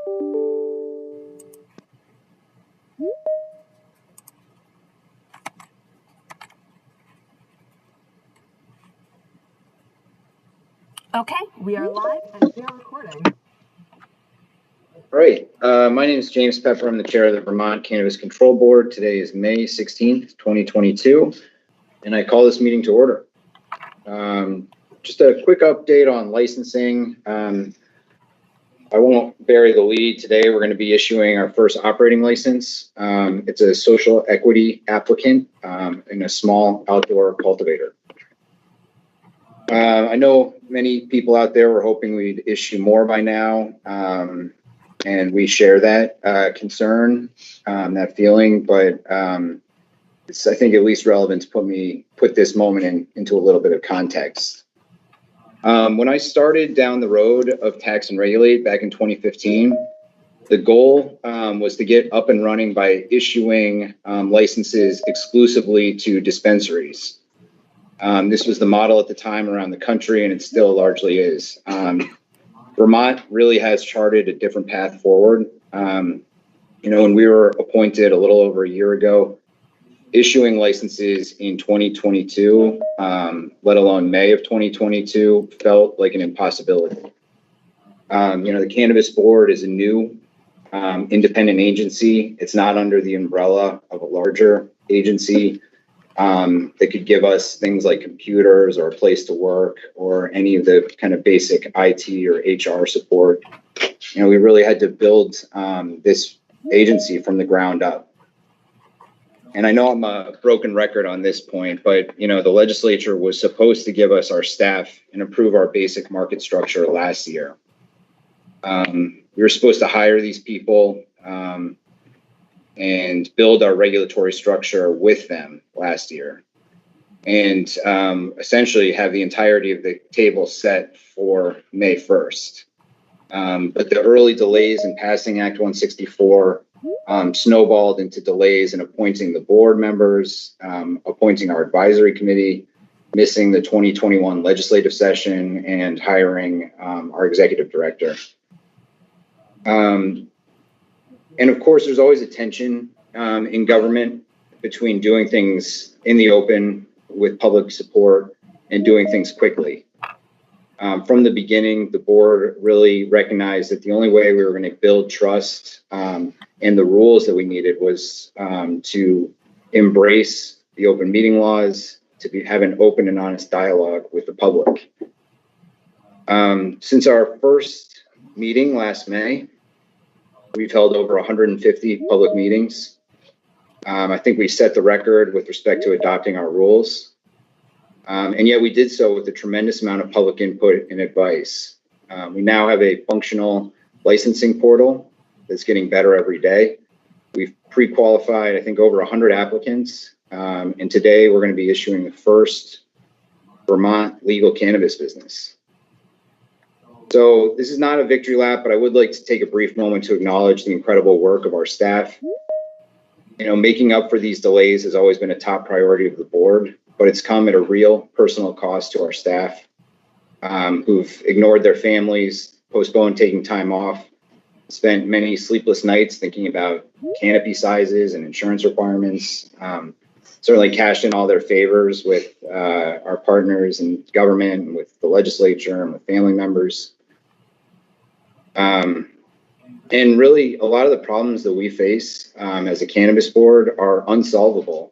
Okay, we are live and we are recording. All right, my name is James Pepper. I'm the chair of the Vermont Cannabis Control Board. Today is May 16th, 2022, and I call this meeting to order. Just a quick update on licensing. I won't bury the lead. Today we're going to be issuing our first operating license. It's a social equity applicant in a small outdoor cultivator. I know many people out there were hoping we'd issue more by now, and we share that concern, that feeling, but it's, I think, at least relevant to put this moment into a little bit of context. When I started down the road of tax and regulate back in 2015, the goal was to get up and running by issuing licenses exclusively to dispensaries. This was the model at the time around the country, and it still largely is. Vermont really has charted a different path forward. When we were appointed a little over a year ago, issuing licenses in 2022, let alone May of 2022, felt like an impossibility. The Cannabis Board is a new independent agency. It's not under the umbrella of a larger agency that could give us things like computers or a place to work or any of the kind of basic IT or HR support. We really had to build this agency from the ground up. And I know I'm a broken record on this point, but the legislature was supposed to give us our staff and improve our basic market structure last year. We were supposed to hire these people and build our regulatory structure with them last year, and essentially have the entirety of the table set for May 1st. But the early delays in passing Act 164 snowballed into delays in appointing the board members, appointing our advisory committee, missing the 2021 legislative session, and hiring our executive director. And of course, there's always a tension in government between doing things in the open with public support and doing things quickly. From the beginning, the board really recognized that the only way we were going to build trust and the rules that we needed was to embrace the open meeting laws, to have an open and honest dialogue with the public. Since our first meeting last May, we've held over 150 public meetings. I think we set the record with respect to adopting our rules. And yet we did so with a tremendous amount of public input and advice. We now have a functional licensing portal that's getting better every day. We've pre-qualified, I think, over 100 applicants. And today we're going to be issuing the first Vermont legal cannabis business. So this is not a victory lap, but I would like to take a brief moment to acknowledge the incredible work of our staff. Making up for these delays has always been a top priority of the board, but it's come at a real personal cost to our staff who've ignored their families, postponed taking time off, spent many sleepless nights thinking about canopy sizes and insurance requirements, certainly cashed in all their favors with our partners in government and with the legislature and with family members. And really, a lot of the problems that we face as a cannabis board are unsolvable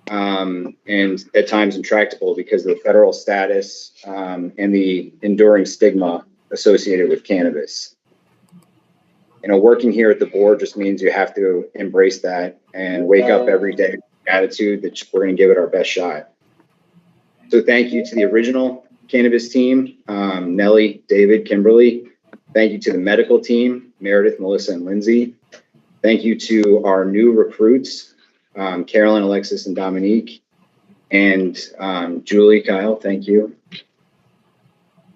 and at times intractable because of the federal status and the enduring stigma associated with cannabis. Working here at the board just means you have to embrace that and wake up every day with the attitude that we're going to give it our best shot. So thank you to the original cannabis team, Nellie, David, Kimberly. Thank you to the medical team, Meredith, Melissa, and Lindsay. Thank you to our new recruits, Carolyn, Alexis, and Dominique. And Julie, Kyle, thank you.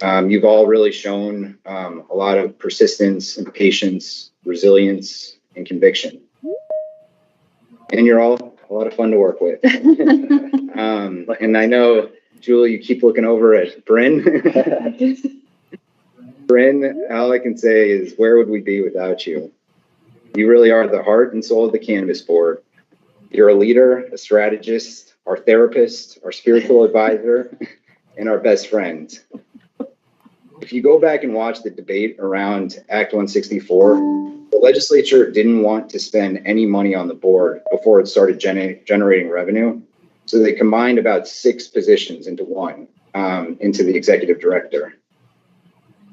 You've all really shown a lot of persistence and patience, resilience, and conviction. And you're all a lot of fun to work with. And I know, Julie, you keep looking over at Bryn. Bryn, all I can say is, where would we be without you? You really are the heart and soul of the Cannabis Board. You're a leader, a strategist, our therapist, our spiritual advisor, and our best friend. If you go back and watch the debate around Act 164, the legislature didn't want to spend any money on the board before it started generating revenue. So they combined about 6 positions into one, into the executive director.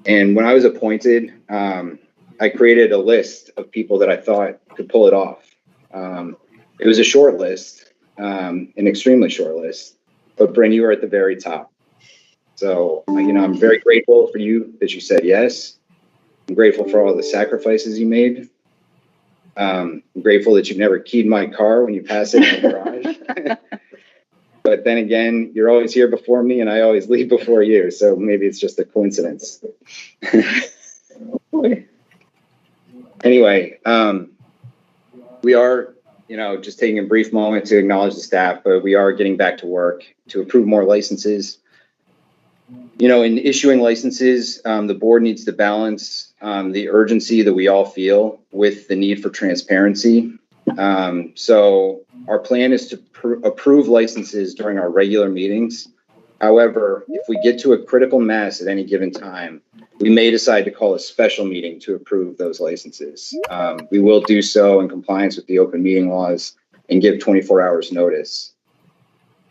And when I was appointed, I created a list of people that I thought could pull it off. It was a short list, an extremely short list, but Bryn, you were at the very top. So, I'm very grateful for you that you said yes. I'm grateful for all the sacrifices you made. I'm grateful that you've never keyed my car when you pass it in the garage. But then again, you're always here before me and I always leave before you. So maybe it's just a coincidence. Anyway, we are, just taking a brief moment to acknowledge the staff, but we are getting back to work to approve more licenses. In issuing licenses, the board needs to balance the urgency that we all feel with the need for transparency. So our plan is to approve licenses during our regular meetings. However, if we get to a critical mass at any given time, we may decide to call a special meeting to approve those licenses. We will do so in compliance with the open meeting laws and give 24 hours notice.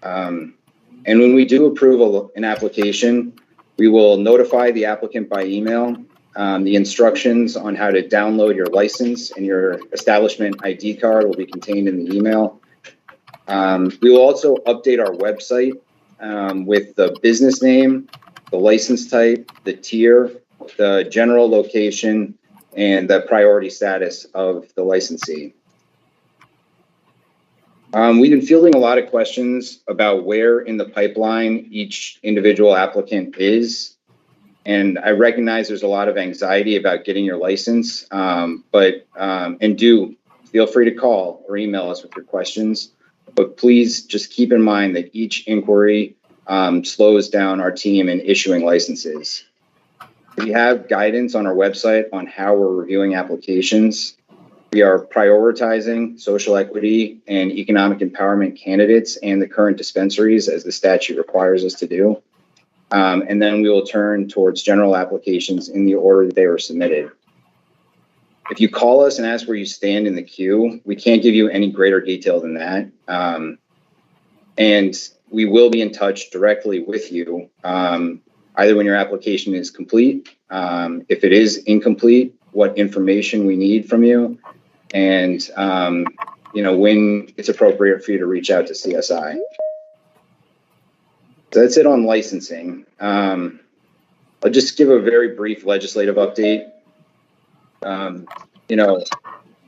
And when we do approve an application, we will notify the applicant by email. The instructions on how to download your license and your establishment ID card will be contained in the email. We will also update our website with the business name, the license type, the tier, the general location, and the priority status of the licensee. We've been fielding a lot of questions about where in the pipeline each individual applicant is. And I recognize there's a lot of anxiety about getting your license, and do feel free to call or email us with your questions. But please just keep in mind that each inquiry slows down our team in issuing licenses. We have guidance on our website on how we're reviewing applications. We are prioritizing social equity and economic empowerment candidates and the current dispensaries as the statute requires us to do. And then we will turn towards general applications in the order that they were submitted. If you call us and ask where you stand in the queue, we can't give you any greater detail than that. And we will be in touch directly with you, either when your application is complete, if it is incomplete, what information we need from you, and when it's appropriate for you to reach out to CSI. So that's it on licensing. I'll just give a very brief legislative update.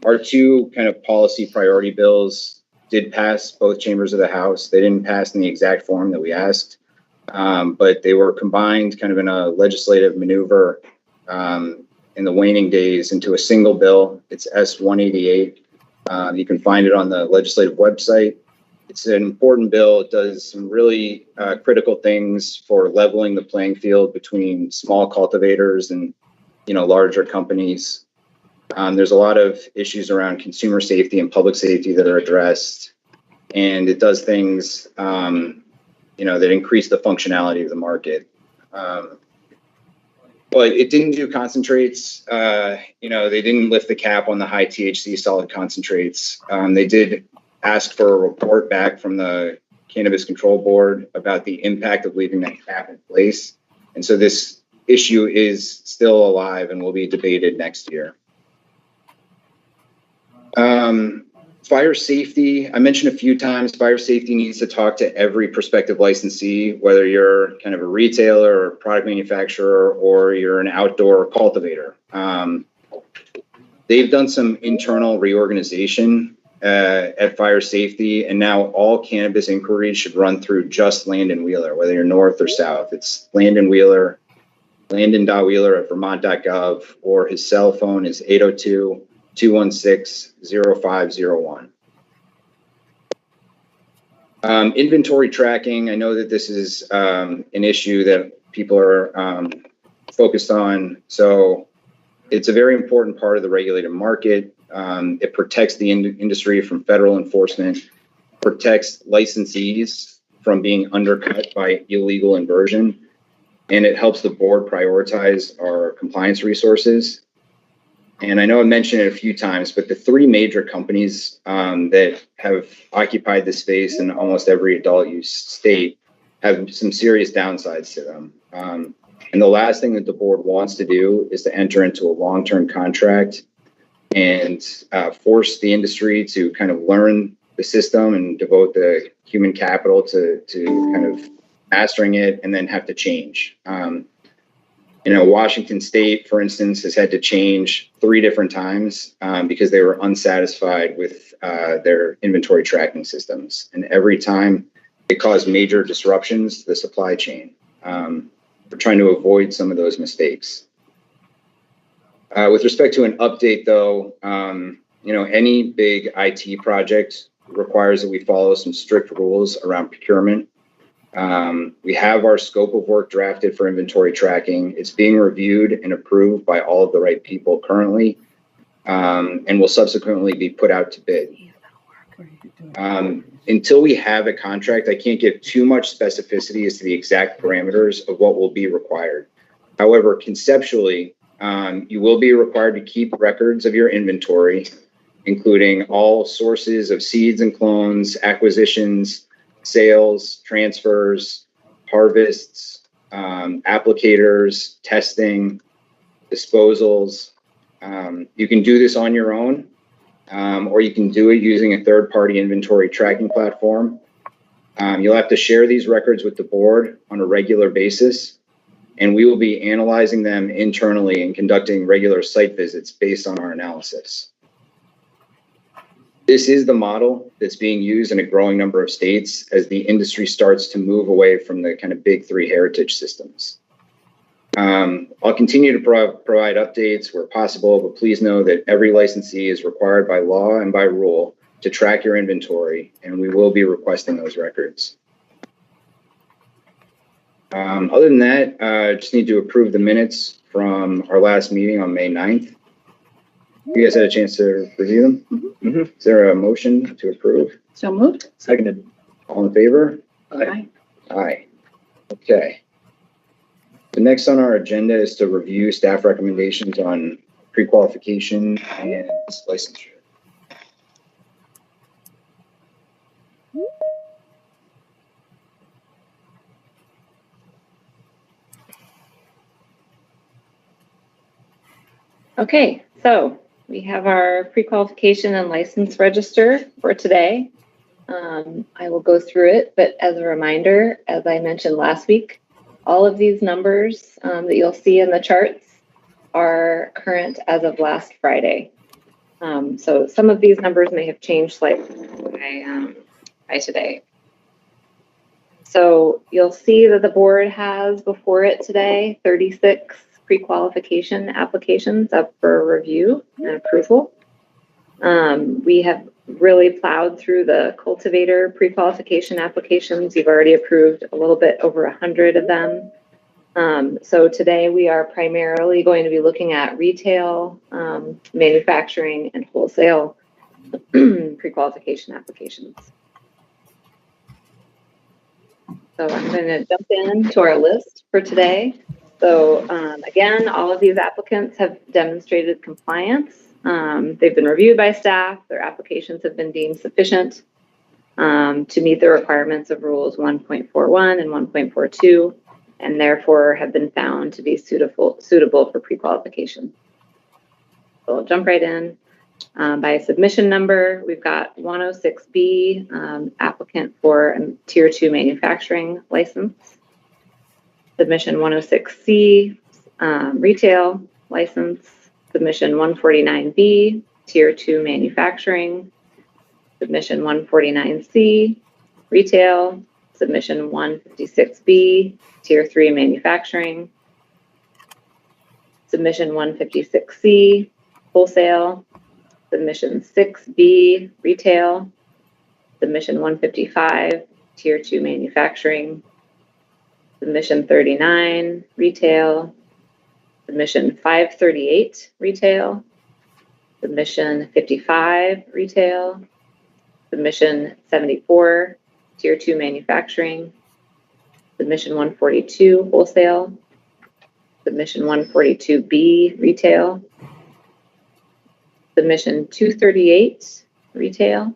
Our 2 kind of policy priority bills did pass both chambers of the House. They didn't pass in the exact form that we asked, but they were combined kind of in a legislative maneuver in the waning days into a single bill. It's S-188. You can find it on the legislative website. It's an important bill. It does some really critical things for leveling the playing field between small cultivators and, larger companies. There's a lot of issues around consumer safety and public safety that are addressed. And it does things, that increase the functionality of the market. But it didn't do concentrates. They didn't lift the cap on the high THC solid concentrates. They did ask for a report back from the Cannabis Control Board about the impact of leaving that cap in place. And so this issue is still alive and will be debated next year. Fire safety, I mentioned a few times, fire safety needs to talk to every prospective licensee, whether you're kind of a retailer or product manufacturer or you're an outdoor cultivator. They've done some internal reorganization at fire safety, and now all cannabis inquiries should run through just Landon Wheeler, whether you're north or south. It's Landon Wheeler, Landon.Wheeler at Vermont.gov, or his cell phone is 802-216-0501. Inventory tracking. I know that this is an issue that people are focused on. So it's a very important part of the regulated market. It protects the industry from federal enforcement, protects licensees from being undercut by illegal inversion, and it helps the board prioritize our compliance resources. And I know I mentioned it a few times, but the three major companies that have occupied the space in almost every adult use state have some serious downsides to them. And the last thing that the board wants to do is to enter into a long-term contract and force the industry to kind of learn the system and devote the human capital to kind of mastering it and then have to change. Washington State, for instance, has had to change 3 different times because they were unsatisfied with their inventory tracking systems. And every time it caused major disruptions to the supply chain. We're trying to avoid some of those mistakes. With respect to an update, though, any big IT project requires that we follow some strict rules around procurement. We have our scope of work drafted for inventory tracking. It's being reviewed and approved by all of the right people currently, and will subsequently be put out to bid. Until we have a contract, I can't give too much specificity as to the exact parameters of what will be required. However, conceptually, you will be required to keep records of your inventory, including all sources of seeds and clones, acquisitions, sales, transfers, harvests, applicators, testing, disposals. You can do this on your own, or you can do it using a third-party inventory tracking platform. You'll have to share these records with the board on a regular basis, and we will be analyzing them internally and conducting regular site visits based on our analysis. This is the model that's being used in a growing number of states as the industry starts to move away from the kind of big 3 heritage systems. I'll continue to provide updates where possible, but please know that every licensee is required by law and by rule to track your inventory, and we will be requesting those records. Other than that, I just need to approve the minutes from our last meeting on May 9th. You guys had a chance to review them? Mm-hmm. Is there a motion to approve? So moved. Seconded. All in favor? Aye. Aye. Okay. The next on our agenda is to review staff recommendations on pre-qualification and licensure. Okay, so we have our pre-qualification and license register for today. I will go through it, but as a reminder, as I mentioned last week, all of these numbers that you'll see in the charts are current as of last Friday. So some of these numbers may have changed slightly by today. So you'll see that the board has before it today 36 pre-qualification applications up for review and approval. We have really plowed through the cultivator pre-qualification applications. You've already approved a little bit over 100 of them. So today we are primarily going to be looking at retail, manufacturing, and wholesale pre-qualification applications. So I'm going to jump into our list for today. So again, all of these applicants have demonstrated compliance. They've been reviewed by staff. Their applications have been deemed sufficient to meet the requirements of rules 1.41 and 1.42, and therefore have been found to be suitable for pre-qualification. So I'll jump right in. By submission number, we've got 106B, applicant for a Tier 2 manufacturing license. Submission 106C, retail license. Submission 149B, Tier 2 manufacturing. Submission 149C, retail. Submission 156B, Tier 3 manufacturing. Submission 156C, wholesale. Submission 6B, retail. Submission 155, Tier 2 manufacturing. Submission 39, retail. Submission 538 retail, submission 55 retail, submission 74 tier 2 manufacturing, submission 142 wholesale, submission 142B retail, submission 238 retail,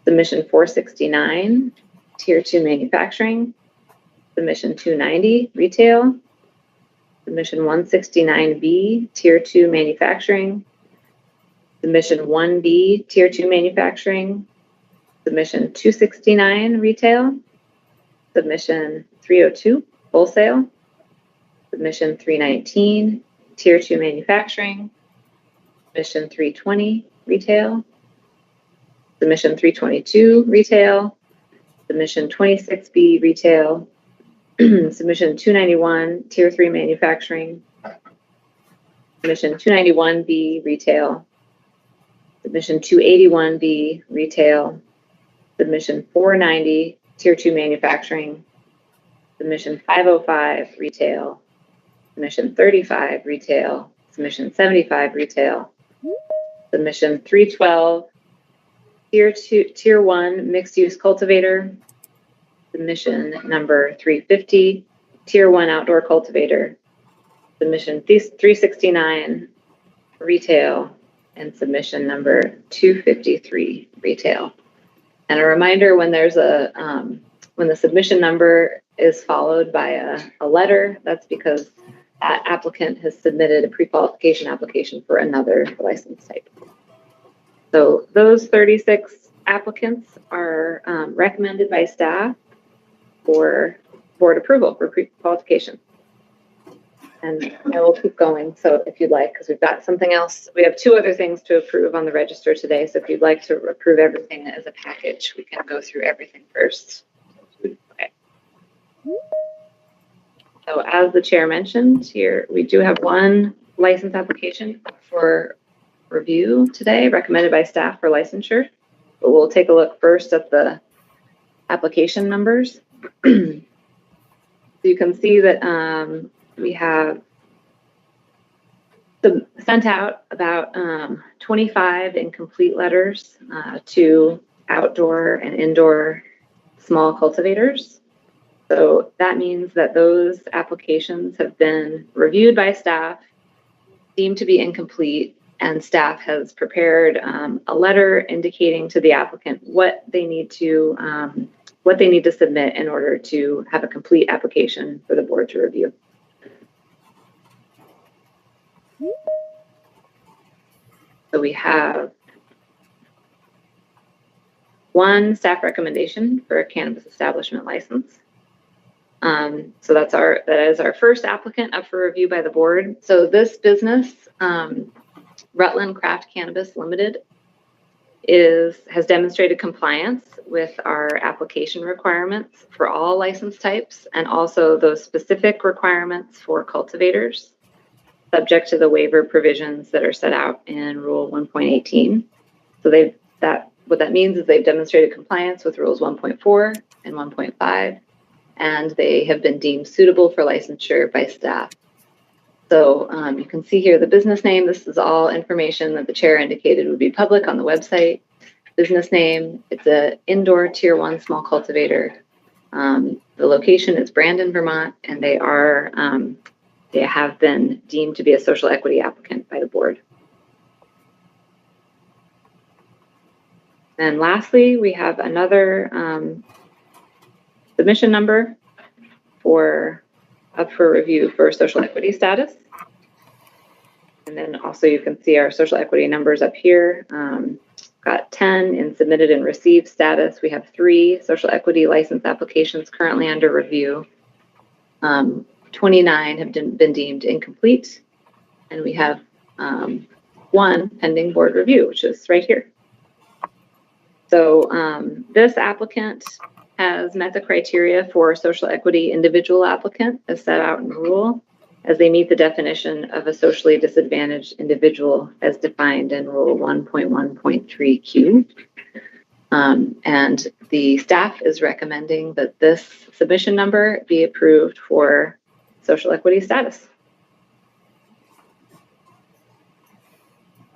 submission 469 tier 2 manufacturing, submission 290 retail, submission 169B tier 2 manufacturing, submission 1B tier 2 manufacturing, submission 269 retail, submission 302 wholesale, submission 319 tier 2 manufacturing, submission 320 retail, submission 322 retail, submission 26B retail, submission 291 tier 3 manufacturing, submission 291B retail, submission 281B retail, submission 490 tier 2 manufacturing, submission 505 retail, submission 35 retail, submission 75 retail, submission 312 tier 1 mixed use cultivator, submission number 350 tier 1 outdoor cultivator, submission 369 retail, and submission number 253 retail. And a reminder, when there's a when the submission number is followed by a letter, that's because that applicant has submitted a pre-qualification application for another license type. So those 36 applicants are recommended by staff for board approval for pre-qualification. And I will keep going, so if you'd like, because we've got something else. We have 2 other things to approve on the register today, so if you'd like to approve everything as a package, we can go through everything first. Okay. So as the chair mentioned here, we do have 1 license application for review today, recommended by staff for licensure, but we'll take a look first at the application numbers. So you can see that we have sent out about 25 incomplete letters to outdoor and indoor small cultivators. So that means that those applications have been reviewed by staff, deemed to be incomplete, and staff has prepared a letter indicating to the applicant what they need to submit in order to have a complete application for the board to review. So we have 1 staff recommendation for a cannabis establishment license. So that is our first applicant up for review by the board. So this business, Rutland Craft Cannabis Limited, has demonstrated compliance with our application requirements for all license types, and also those specific requirements for cultivators, subject to the waiver provisions that are set out in Rule 1.18. So what that means is they've demonstrated compliance with Rules 1.4 and 1.5, and they have been deemed suitable for licensure by staff. So you can see here the business name. This is all information that the chair indicated would be public on the website. Business name, it's an indoor tier 1 small cultivator. The location is Brandon, Vermont, and they have been deemed to be a social equity applicant by the board. And lastly, we have another submission number up for review for social equity status. And then also you can see our social equity numbers up here. Got 10 in submitted and received status. We have 3 social equity license applications currently under review. 29 have been deemed incomplete, and we have 1 pending board review, which is right here. So this applicant has met the criteria for social equity individual applicant as set out in the rule, as they meet the definition of a socially disadvantaged individual as defined in Rule 1.1.3Q. And the staff is recommending that this submission number be approved for social equity status.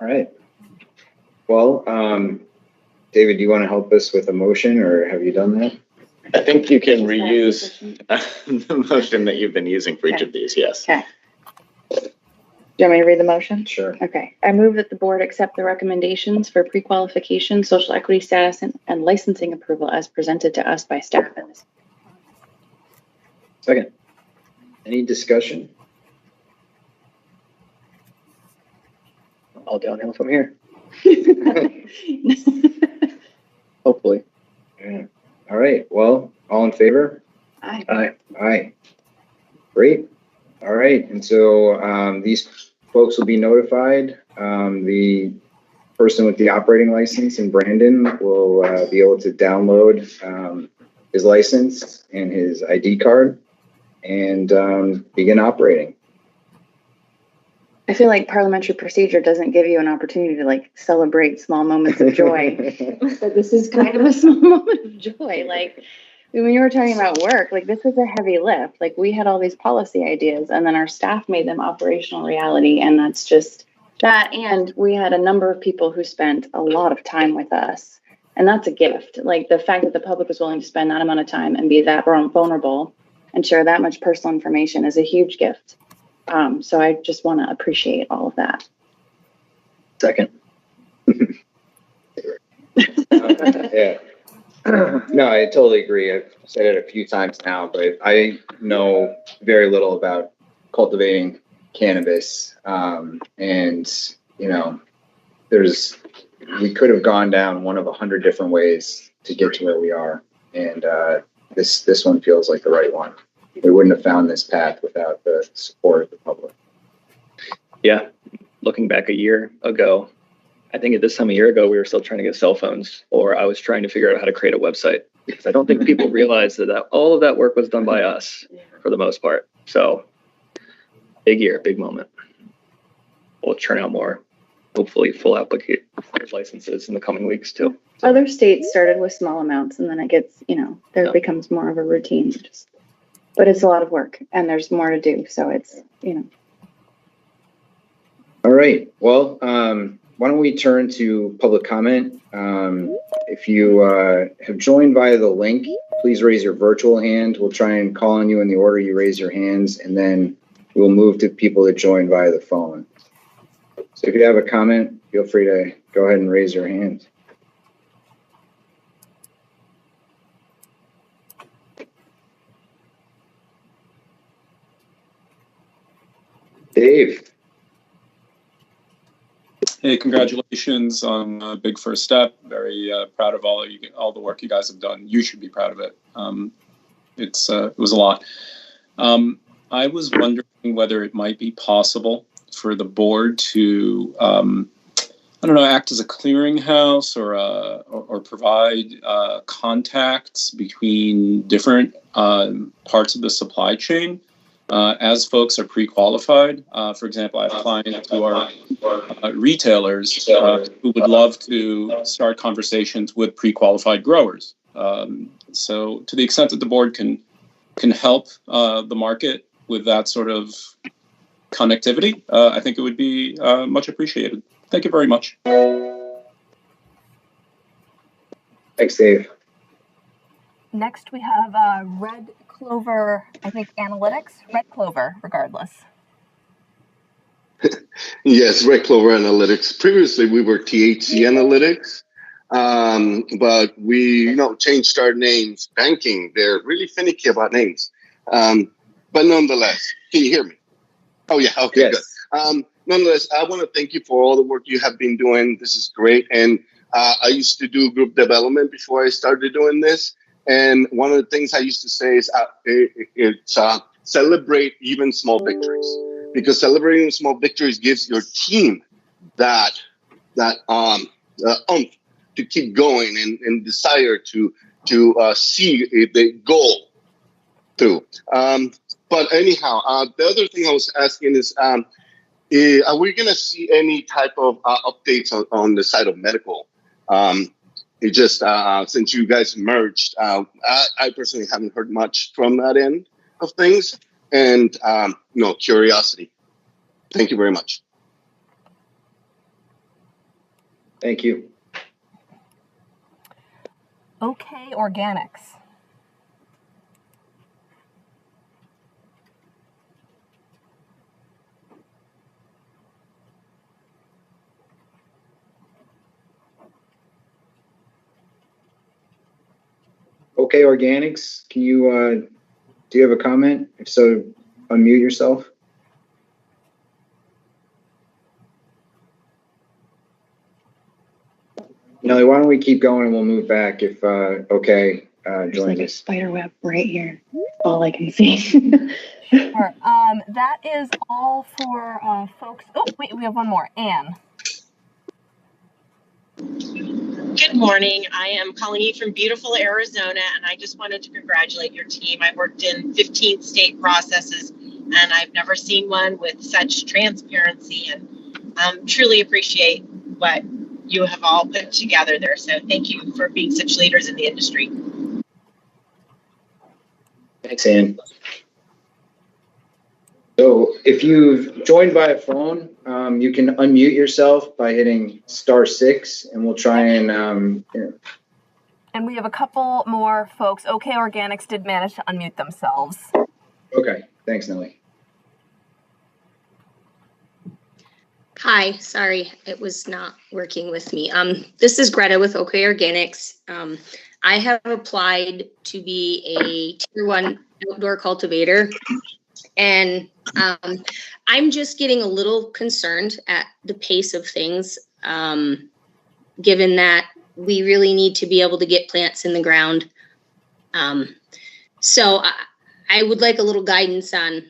All right. Well, David, do you want to help us with a motion, or have you done that? I think you can reuse the motion that you've been using for each of these, yes. Okay. Do you want me to read the motion? Sure. Okay. I move that the board accept the recommendations for pre-qualification, social equity status, and licensing approval as presented to us by staff. Second. Any discussion? All downhill from here, hopefully. Yeah. All right. Well, all in favor? Aye. Aye. Aye. Great. All right. And so these folks will be notified. The person with the operating license in Brandon will be able to download his license and his ID card and begin operating. I feel like parliamentary procedure doesn't give you an opportunity to like celebrate small moments of joy. But this is kind of a small moment of joy. Like when you were talking about work, like this is a heavy lift. Like we had all these policy ideas and then our staff made them operational reality. And that's just that. And we had a number of people who spent a lot of time with us. And that's a gift. Like the fact that the public was willing to spend that amount of time and be that vulnerable and share that much personal information is a huge gift. So I just want to appreciate all of that. Second. Yeah. No, I totally agree. I've said it a few times now, but I know very little about cultivating cannabis. And, you know, we could have gone down one of 100 different ways to get to where we are. And this one feels like the right one. We wouldn't have found this path without the support of the public. Yeah. Looking back a year ago, I think at this time a year ago, we were still trying to get cell phones, or I was trying to figure out how to create a website, because I don't think people realized that all of that work was done by us for the most part. So big year, big moment. We'll churn out more, hopefully full applicant licenses in the coming weeks too. Other states started with small amounts and then it gets, there becomes more of a routine. But it's a lot of work and there's more to do. So it's, All right. Well, why don't we turn to public comment? If you have joined via the link, please raise your virtual hand. We'll try and call on you in the order you raise your hands, and then we'll move to people that join via the phone. So if you have a comment, feel free to go ahead and raise your hand. Dave. Hey, congratulations on a big first step. Very proud of all the work you guys have done. You should be proud of it. It was a lot. I was wondering whether it might be possible for the board to, act as a clearinghouse or provide contacts between different parts of the supply chain. As folks are pre-qualified, for example, I have clients who are retailers who would love to start conversations with pre-qualified growers. So to the extent that the board can help the market with that sort of connectivity, I think it would be much appreciated. Thank you very much. Thanks, Dave. Next, we have Red Clover, I think analytics, Red Clover, regardless. Yes, Red Clover Analytics. Previously, we were THC Analytics, but we, changed our names. Banking, they're really finicky about names. But nonetheless, can you hear me? Oh, yeah. Okay, yes. Good. Nonetheless, I want to thank you for all the work you have been doing. This is great. And I used to do group development before I started doing this. And one of the things I used to say is celebrate even small victories, because celebrating small victories gives your team that oomph to keep going and desire to see the goal through. But anyhow, the other thing I was asking is, are we going to see any type of updates on the side of medical? It just, since you guys merged, I personally haven't heard much from that end of things, and, curiosity. Thank you very much. Thank you. OK Organics. OK Organics, can you, do you have a comment? If so, unmute yourself. Nelly, why don't we keep going and we'll move back if OK There's joins like a us. spider web right here. All I can see. Sure. That is all for folks. Oh, wait, we have one more. Anne. Good morning. I am calling you from beautiful Arizona, and I just wanted to congratulate your team. I worked in 15 state processes, and I've never seen one with such transparency, and truly appreciate what you have all put together there. So thank you for being such leaders in the industry. Thanks, Ann. So if you've joined by a phone, you can unmute yourself by hitting *6, and we'll try and And we have a couple more folks. OK Organics did manage to unmute themselves. Okay, thanks, Nelly. Hi, sorry, it was not working with me. This is Greta with OK Organics. I have applied to be a Tier 1 outdoor cultivator, and I'm just getting a little concerned at the pace of things, given that we really need to be able to get plants in the ground. So I would like a little guidance on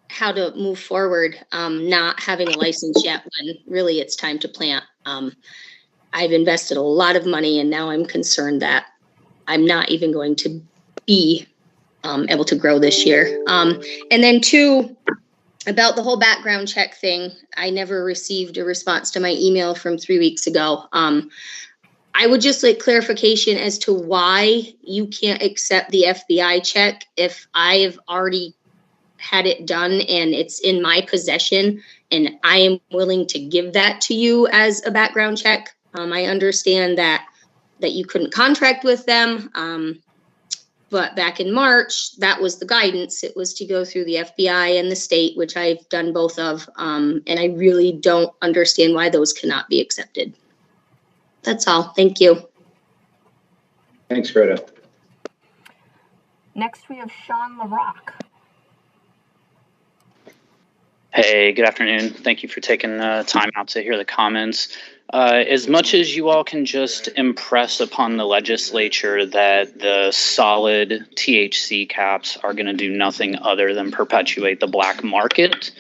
how to move forward, not having a license yet when really it's time to plant. I've invested a lot of money, and now I'm concerned that I'm not even going to be able to grow this year. And then 2, about the whole background check thing, I never received a response to my email from 3 weeks ago. I would just like clarification as to why you can't accept the FBI check if I have already had it done and it's in my possession, and I am willing to give that to you as a background check. I understand that you couldn't contract with them, but back in March, that was the guidance. It was to go through the FBI and the state, which I've done both of, and I really don't understand why those cannot be accepted. That's all. Thank you. Thanks, Greta. Next, we have Sean LaRock. Hey, good afternoon. Thank you for taking time out to hear the comments. As much as you all can just impress upon the legislature that the solid THC caps are going to do nothing other than perpetuate the black market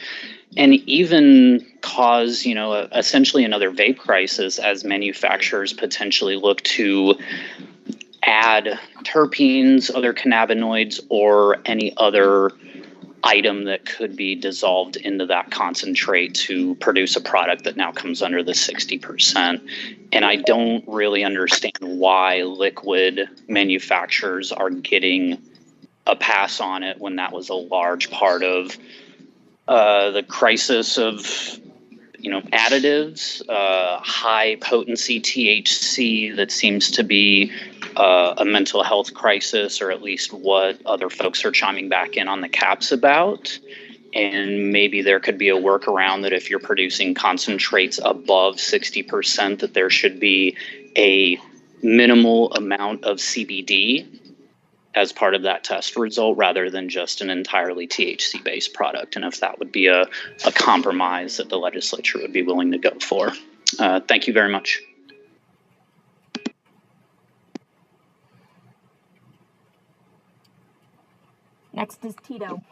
and even cause, essentially another vape crisis as manufacturers potentially look to add terpenes, other cannabinoids, or any other item that could be dissolved into that concentrate to produce a product that now comes under the 60%. And I don't really understand why liquid manufacturers are getting a pass on it when that was a large part of the crisis of additives, high potency THC that seems to be a mental health crisis, or at least what other folks are chiming back in on the caps about. And maybe there could be a workaround that if you're producing concentrates above 60%, that there should be a minimal amount of CBD as part of that test result rather than just an entirely THC-based product. And if that would be a compromise that the legislature would be willing to go for. Thank you very much. Next is Tito.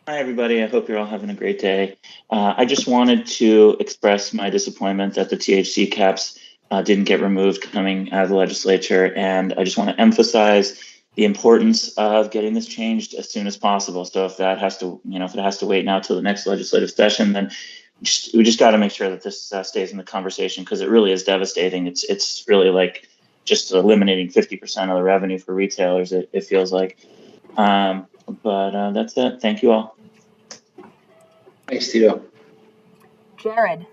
Hi, everybody. I hope you're all having a great day. I just wanted to express my disappointment that the THC caps didn't get removed coming out of the legislature. And I just want to emphasize the importance of getting this changed as soon as possible. So if that has to, if it has to wait now till the next legislative session, then we just got to make sure that this stays in the conversation, because it really is devastating. It's really like just eliminating 50% of the revenue for retailers, it feels like. But that's it. Thank you all. Thanks, Tito. Jared.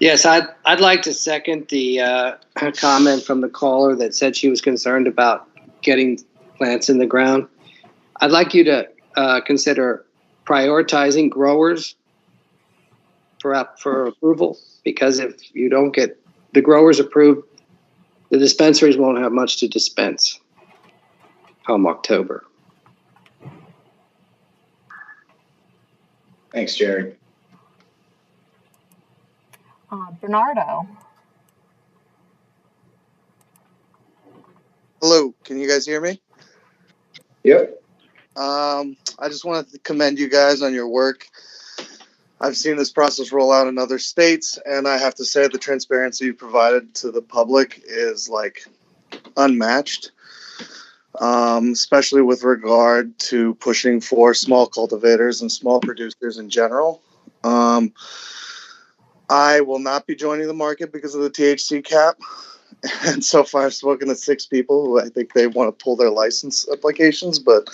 Yes, I'd like to second the comment from the caller that said she was concerned about getting plants in the ground. I'd like you to consider prioritizing growers for approval, because if you don't get the growers approved, the dispensaries won't have much to dispense come October. Thanks, Jared. Bernardo. Hello, can you guys hear me? Yep. I just wanted to commend you guys on your work. I've seen this process roll out in other states, and I have to say the transparency you provided to the public is like unmatched, especially with regard to pushing for small cultivators and small producers in general. I will not be joining the market because of the THC cap. And so far, I've spoken to 6 people who I think they want to pull their license applications. But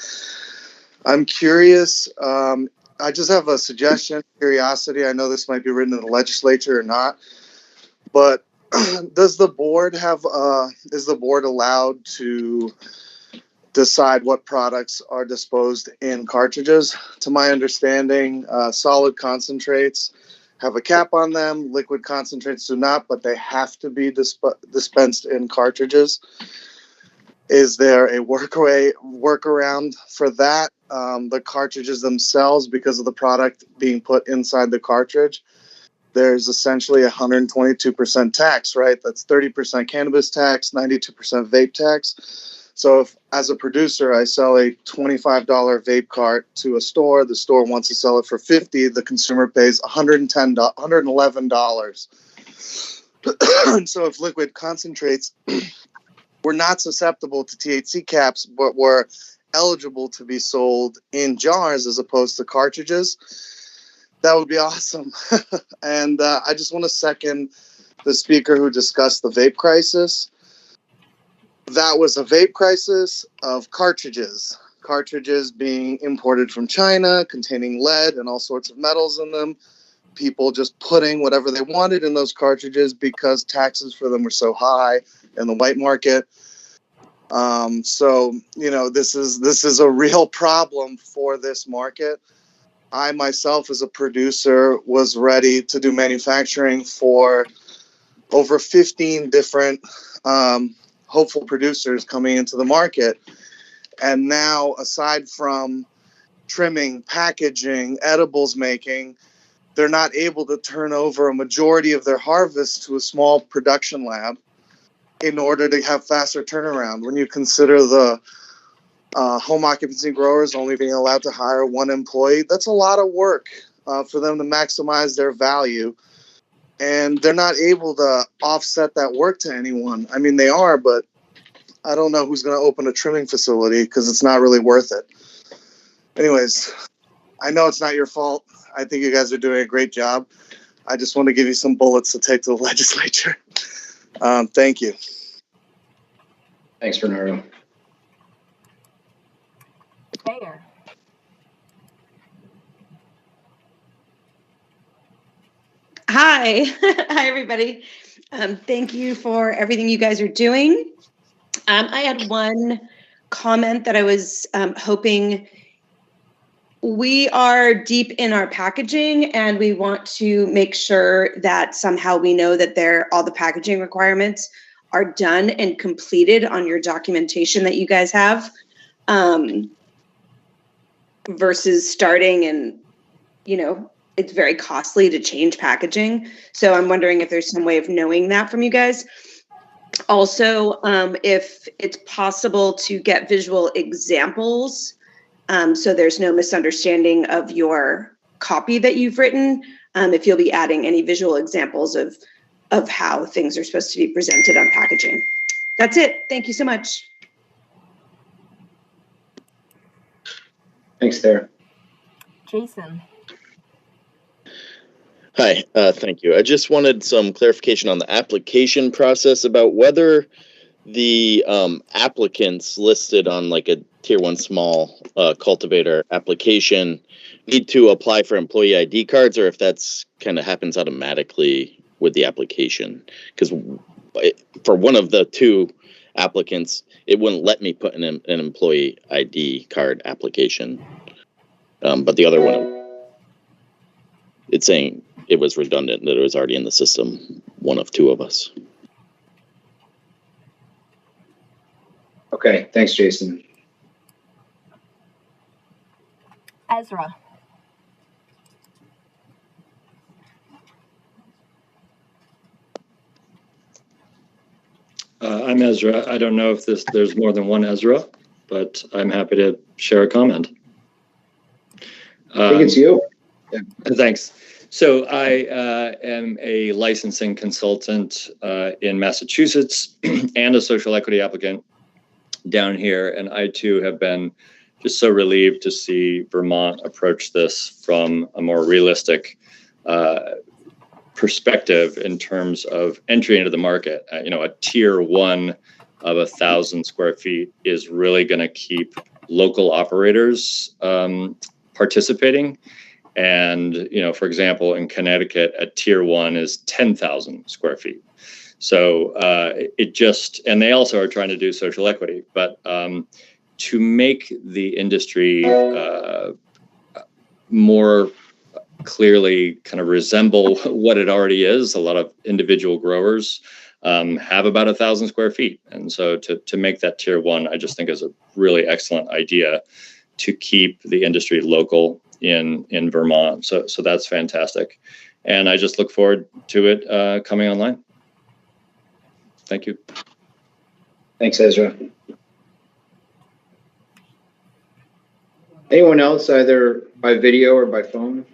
I'm curious. I just have a suggestion, curiosity. I know this might be written in the legislature or not. But does the board have? Is the board allowed to decide what products are disposed in cartridges? To my understanding, solid concentrates have a cap on them. Liquid concentrates do not, but they have to be dispensed in cartridges. Is there a workaround for that? The cartridges themselves, because of the product being put inside the cartridge, there's essentially 122% tax, right? That's 30% cannabis tax, 92% vape tax. So if, as a producer, I sell a $25 vape cart to a store, the store wants to sell it for $50, the consumer pays $111. So if liquid concentrates were not susceptible to THC caps, but were eligible to be sold in jars as opposed to cartridges, that would be awesome. And I just want to second the speaker who discussed the vape crisis. That was a vape crisis of cartridges. Cartridges being imported from China, containing lead and all sorts of metals in them. People just putting whatever they wanted in those cartridges because taxes for them were so high in the white market. So, you know, this is a real problem for this market. I myself, as a producer, was ready to do manufacturing for over 15 different hopeful producers coming into the market. And now, aside from trimming, packaging, edibles making, they're not able to turn over a majority of their harvest to a small production lab in order to have faster turnaround. When you consider the home occupancy growers only being allowed to hire 1 employee, that's a lot of work for them to maximize their value. And they're not able to offset that work to anyone. I mean, they are, but I don't know who's going to open a trimming facility because it's not really worth it. Anyways, I know it's not your fault. I think you guys are doing a great job. I just want to give you some bullets to take to the legislature. Thank you. Thanks, Bernardo. Mayor. Hi. Hi, everybody. Thank you for everything you guys are doing. I had one comment that I was hoping. We are deep in our packaging, and we want to make sure that somehow we know that all the packaging requirements are done and completed on your documentation that you guys have, versus starting and, you know, it's very costly to change packaging. So I'm wondering if there's some way of knowing that from you guys. Also, if it's possible to get visual examples, so there's no misunderstanding of your copy that you've written, if you'll be adding any visual examples of how things are supposed to be presented on packaging. That's it. Thank you so much. Thanks, Tara. Jason. Hi, thank you. I just wanted some clarification on the application process about whether the applicants listed on like a tier 1 small cultivator application need to apply for employee ID cards, or if that's kind of happens automatically with the application? Because for one of the two applicants, it wouldn't let me put in an employee ID card application. But the other one, it's saying it was redundant, that it was already in the system, one of two of us. Okay, thanks, Jason. Ezra. I'm Ezra. I don't know if there's more than one Ezra, but I'm happy to share a comment. I think it's you. Yeah. Thanks. So I am a licensing consultant in Massachusetts and a social equity applicant down here. And I too have been just so relieved to see Vermont approach this from a more realistic perspective in terms of entry into the market. A tier 1 of 1,000 square feet is really going to keep local operators participating. And, for example, in Connecticut, a tier 1 is 10,000 square feet. So and they also are trying to do social equity, but to make the industry more clearly kind of resemble what it already is, a lot of individual growers have about 1,000 square feet. And so to make that tier 1, I just think is a really excellent idea to keep the industry local in Vermont. So that's fantastic. And I just look forward to it coming online. Thank you. Thanks, Ezra. Anyone else, either by video or by phone?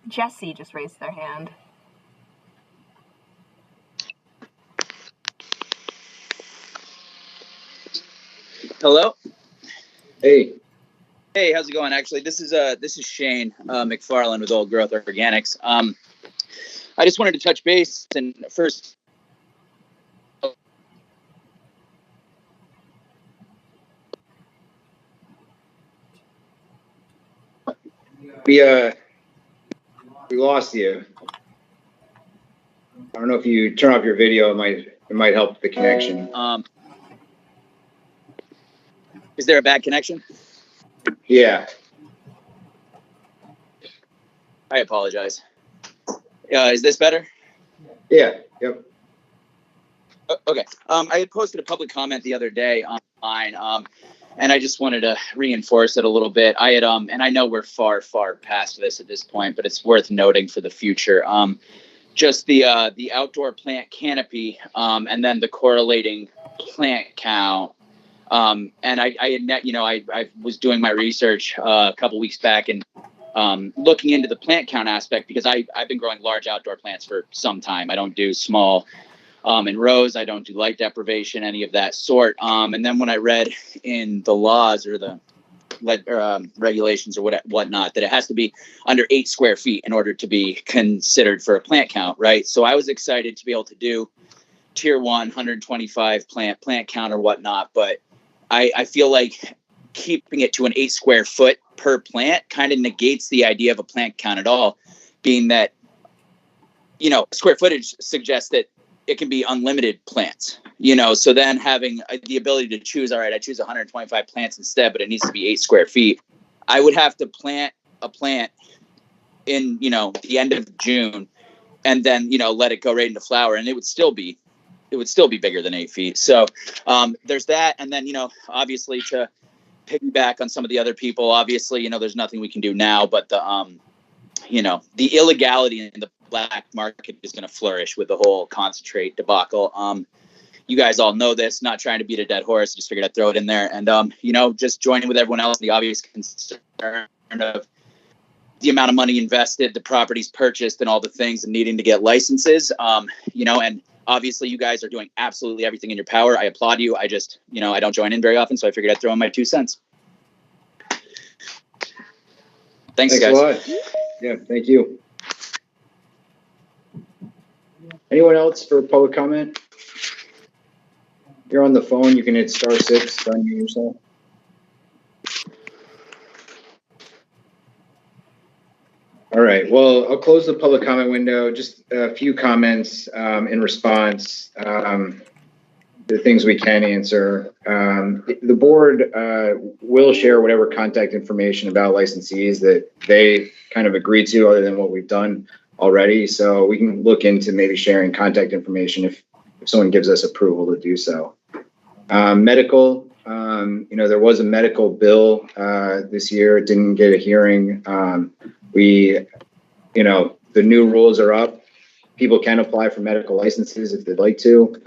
Jesse just raised their hand. Hello. Hey. Hey, how's it going? Actually, this is Shane McFarland with Old Growth Organics. I just wanted to touch base and first. We lost you. I don't know if you turn off your video, it might help the connection. Is there a bad connection? Yeah. I apologize. Is this better? Yeah. Yep. Okay. I had posted a public comment the other day online, and I just wanted to reinforce it a little bit. I had, and I know we're far past this at this point, but it's worth noting for the future. Just the outdoor plant canopy, and then the correlating plant count. And I was doing my research a couple weeks back and looking into the plant count aspect, because I've been growing large outdoor plants for some time. I don't do small in rows. I don't do light deprivation, any of that sort. And then when I read in the laws or the regulations or whatnot, that it has to be under 8 square feet in order to be considered for a plant count, right? So I was excited to be able to do tier 1, 125 plant count or whatnot, but I feel like keeping it to an 8 square foot per plant kind of negates the idea of a plant count at all, being that, square footage suggests that it can be unlimited plants, so then having the ability to choose, all right, I choose 125 plants instead, but it needs to be 8 square feet. I would have to plant a plant in, the end of June and then, let it go right into flower, and it would still be bigger than 8 feet. So there's that. And then, obviously to piggyback on some of the other people, obviously, there's nothing we can do now, but the illegality in the black market is going to flourish with the whole concentrate debacle. You guys all know this, not trying to beat a dead horse, just figured I'd throw it in there. And, just joining with everyone else, the obvious concern of the amount of money invested, the properties purchased, and all the things, and needing to get licenses, and obviously you guys are doing absolutely everything in your power. I applaud you. I just, I don't join in very often, so I figured I'd throw in my 2 cents. Thanks guys. A lot. Yeah, thank you. Anyone else for public comment? If you're on the phone, you can hit *6 to unmute yourself. All right, well, I'll close the public comment window. Just a few comments in response, the things we can answer. The board will share whatever contact information about licensees that they kind of agree to, other than what we've done already. So we can look into maybe sharing contact information if someone gives us approval to do so. Medical, there was a medical bill this year. It didn't get a hearing. The new rules are up. People can apply for medical licenses if they'd like to.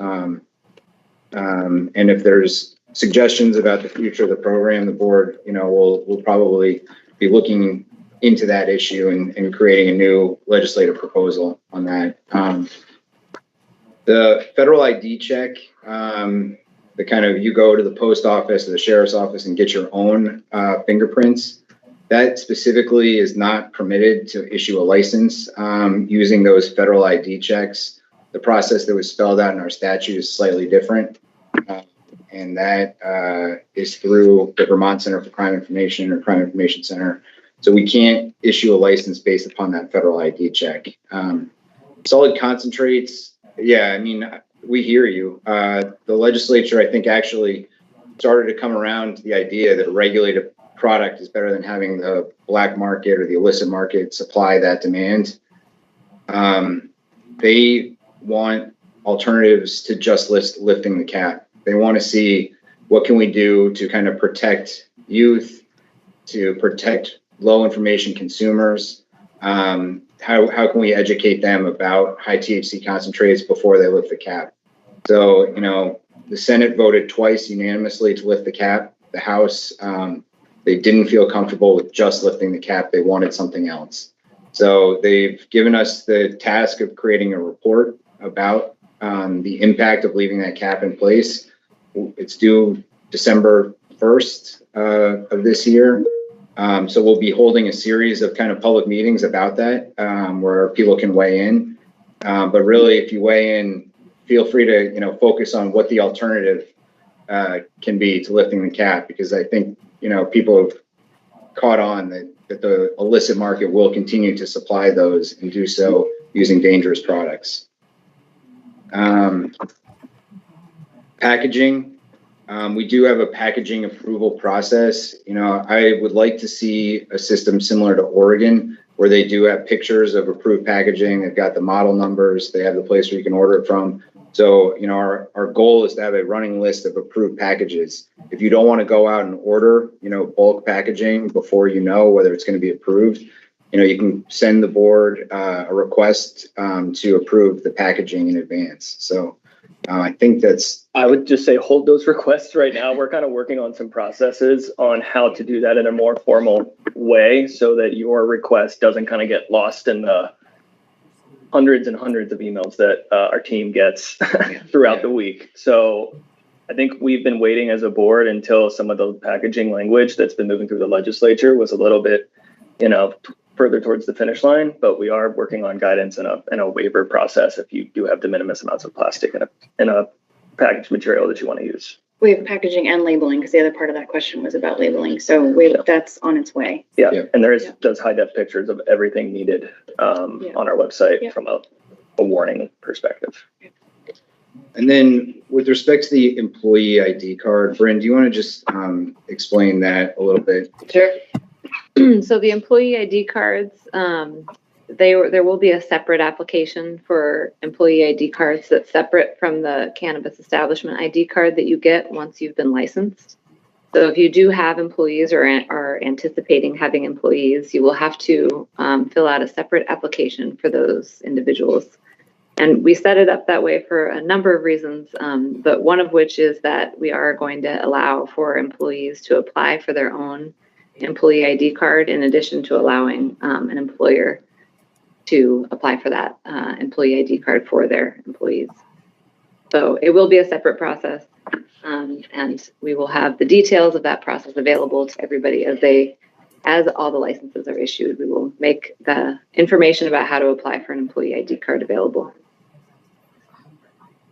And if there's suggestions about the future of the program, the board, will probably be looking into that issue and creating a new legislative proposal on that. The federal ID check, the kind of, you go to the post office or the sheriff's office and get your own fingerprints. That specifically is not permitted to issue a license using those federal ID checks. The process that was spelled out in our statute is slightly different. And that is through the Vermont Center for Crime Information or Crime Information Center. So we can't issue a license based upon that federal ID check. Solid concentrates, yeah, I mean, we hear you. The legislature, I think, actually started to come around to the idea that a regulated product is better than having the black market or the illicit market supply that demand. They want alternatives to just lifting the cap. They want to see what can we do to kind of protect youth, to protect low information consumers. How can we educate them about high THC concentrates before they lift the cap? So, the Senate voted twice unanimously to lift the cap. The House, they didn't feel comfortable with just lifting the cap. They wanted something else. So they've given us the task of creating a report about the impact of leaving that cap in place. It's due December 1st of this year. So we'll be holding a series of kind of public meetings about that where people can weigh in. But really, if you weigh in, feel free to, focus on what the alternative can be to lifting the cap, because I think, people have caught on that the illicit market will continue to supply those and do so using dangerous products. Packaging. We do have a packaging approval process. I would like to see a system similar to Oregon, where they do have pictures of approved packaging. They've got the model numbers. They have the place where you can order it from. So, our goal is to have a running list of approved packages. If you don't want to go out and order, bulk packaging before you know whether it's going to be approved, you can send the board a request to approve the packaging in advance. So I think I would just say hold those requests right now. We're kind of working on some processes on how to do that in a more formal way so that your request doesn't kind of get lost in the hundreds and hundreds of emails that our team gets throughout the week. So I think we've been waiting as a board until some of the packaging language that's been moving through the legislature was a little bit, further towards the finish line, but we are working on guidance and a waiver process if you do have de minimis amounts of plastic in a packaged material that you want to use. We have packaging and labeling, because the other part of that question was about labeling. So that's on its way. Yeah, and there's high def pictures of everything needed on our website from a warning perspective. And then with respect to the employee ID card, Bryn, do you want to just explain that a little bit? Sure. So the employee ID cards, there will be a separate application for employee ID cards that's separate from the cannabis establishment ID card that you get once you've been licensed. So if you do have employees or are anticipating having employees, you will have to fill out a separate application for those individuals. And we set it up that way for a number of reasons, but one of which is that we are going to allow for employees to apply for their own employee ID card, in addition to allowing an employer to apply for that employee ID card for their employees. So it will be a separate process, and we will have the details of that process available to everybody as all the licenses are issued. We will make the information about how to apply for an employee ID card available.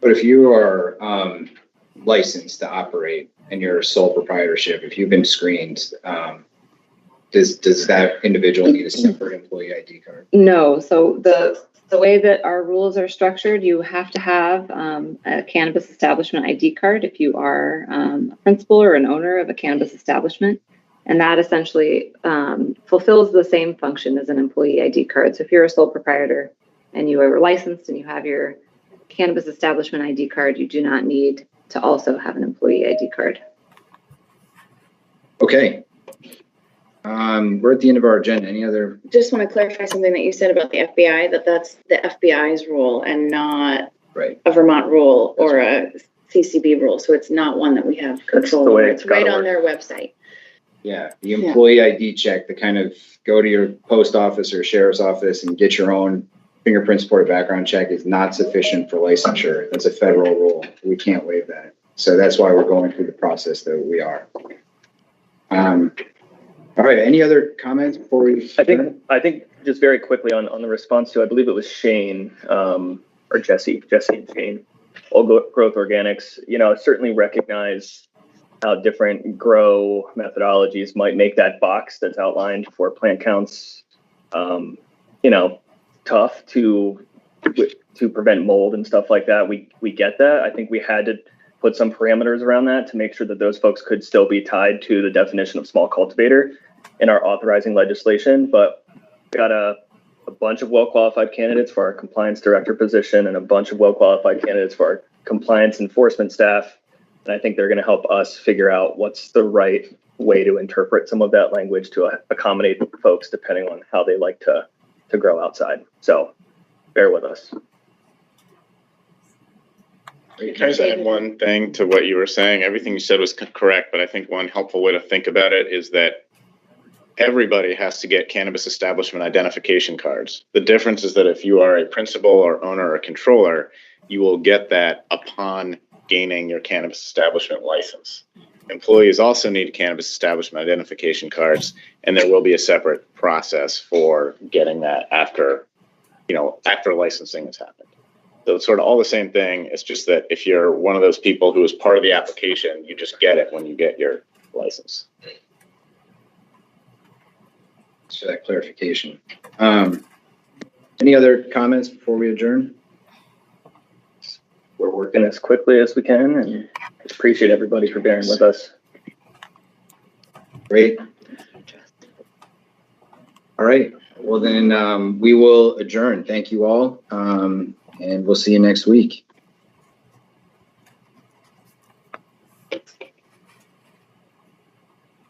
But if you are licensed to operate and you're a sole proprietorship, if you've been screened, does that individual need a separate employee ID card? No, so the way that our rules are structured, you have to have a cannabis establishment ID card if you are a principal or an owner of a cannabis establishment. And that essentially fulfills the same function as an employee ID card. So if you're a sole proprietor and you are licensed and you have your cannabis establishment ID card, you do not need to also have an employee ID card. Okay. We're at the end of our agenda. Any other? Just want to clarify something that you said about the FBI, that's the FBI's rule and not a Vermont rule or a CCB rule. So it's not one that we have control over. It's right on their website. Yeah, the employee ID check, to kind of go to your post office or sheriff's office and get your own fingerprint supported background check is not sufficient for licensure. That's a federal rule. We can't waive that. So that's why we're going through the process that we are. All right, any other comments before we? I think just very quickly on the response to, I believe it was Shane or Jesse and Shane, All Growth Organics, certainly recognize how different grow methodologies might make that box that's outlined for plant counts, tough to prevent mold and stuff like that. We get that. I think we had to put some parameters around that to make sure that those folks could still be tied to the definition of small cultivator in our authorizing legislation. But we got a bunch of well-qualified candidates for our compliance director position and a bunch of well-qualified candidates for our compliance enforcement staff. And I think they're going to help us figure out what's the right way to interpret some of that language to accommodate folks depending on how they like to grow outside. So bear with us. Can I just add one thing to what you were saying? Everything you said was correct, but I think one helpful way to think about it is that everybody has to get cannabis establishment identification cards. The difference is that if you are a principal or owner or controller, you will get that upon gaining your cannabis establishment license. Employees also need cannabis establishment identification cards, and there will be a separate process for getting that after licensing has happened. So it's sort of all the same thing. It's just that if you're one of those people who is part of the application, you just get it when you get your license. Thanks for that clarification. Any other comments before we adjourn? We're working as quickly as we can and appreciate everybody for bearing with us. Great. All right. Well, then we will adjourn. Thank you all. And we'll see you next week.